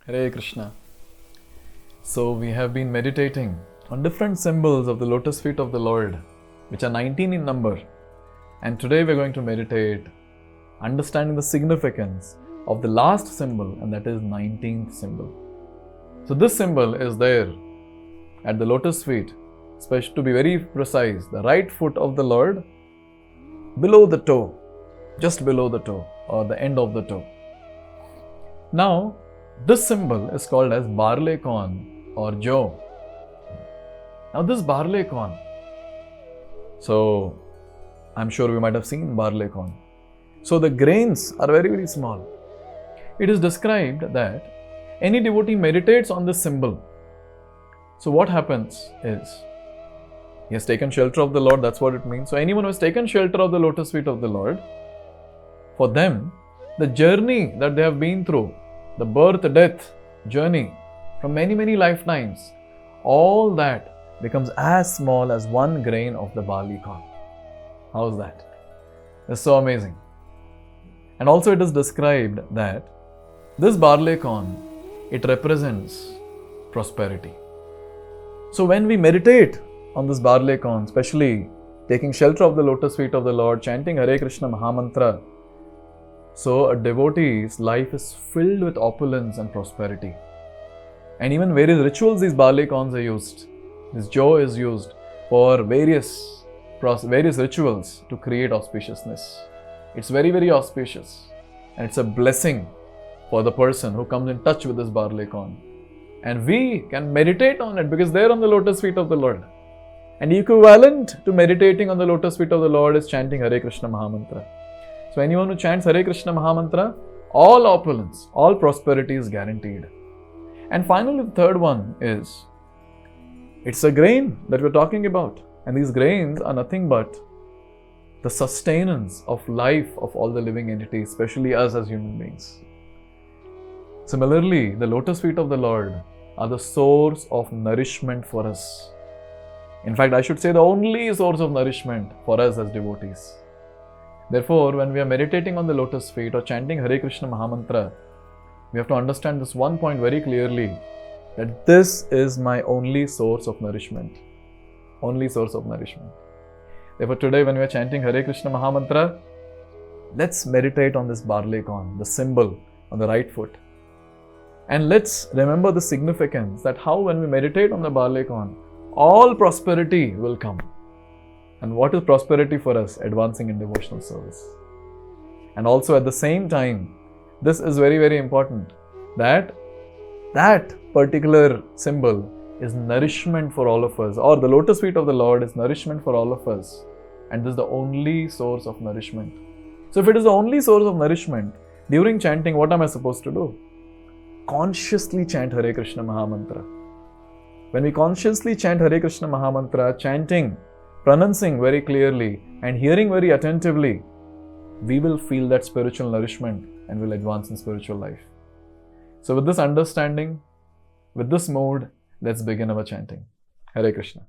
Hare Krishna. So we have been meditating on different symbols of the lotus feet of the Lord, which are 19 in number. And today we're going to meditate understanding the significance of the last symbol, and that is 19th symbol. So this symbol is there at the lotus feet, especially to be very precise, the right foot of the Lord, below the toe, just below the toe or the end of the toe. Now, this symbol is called as barleycorn or Joe. Now this barleycorn, so I'm sure we might have seen barleycorn. So the grains are very, very small. It is described that any devotee meditates on this symbol. So what happens is, he has taken shelter of the Lord, that's what it means. So anyone who has taken shelter of the lotus feet of the Lord, for them, the journey that they have been through, the birth-death journey from many, many lifetimes, all that becomes as small as one grain of the barley corn. How is that? It's so amazing. And also it is described that this barley corn, it represents prosperity. So when we meditate on this barley corn, especially taking shelter of the lotus feet of the Lord, chanting Hare Krishna Mahamantra, so a devotee's life is filled with opulence and prosperity. And even various rituals, these barley corns are used. This joe is used for various rituals to create auspiciousness. It's very, very auspicious. And it's a blessing for the person who comes in touch with this barley corn. And we can meditate on it because they're on the lotus feet of the Lord. And equivalent to meditating on the lotus feet of the Lord is chanting Hare Krishna Mahamantra. So anyone who chants Hare Krishna Mahamantra, all opulence, all prosperity is guaranteed. And finally, the third one is, it's a grain that we're talking about. And these grains are nothing but the sustenance of life of all the living entities, especially us as human beings. Similarly, the lotus feet of the Lord are the source of nourishment for us. In fact, I should say the only source of nourishment for us as devotees. Therefore, when we are meditating on the lotus feet or chanting Hare Krishna Mahamantra, we have to understand this one point very clearly, that this is my only source of nourishment. Only source of nourishment. Therefore, today when we are chanting Hare Krishna Mahamantra, let's meditate on this barley corn, the symbol on the right foot. And let's remember the significance that how when we meditate on the barley corn, all prosperity will come. And what is prosperity for us? Advancing in devotional service. And also at the same time, this is very, very important, that particular symbol is nourishment for all of us, or the lotus feet of the Lord is nourishment for all of us. And this is the only source of nourishment. So if it is the only source of nourishment, during chanting, what am I supposed to do? Consciously chant Hare Krishna Mahamantra. When we consciously chant Hare Krishna Mahamantra, chanting, pronouncing very clearly and hearing very attentively, we will feel that spiritual nourishment and will advance in spiritual life. So with this understanding, with this mood, let's begin our chanting. Hare Krishna.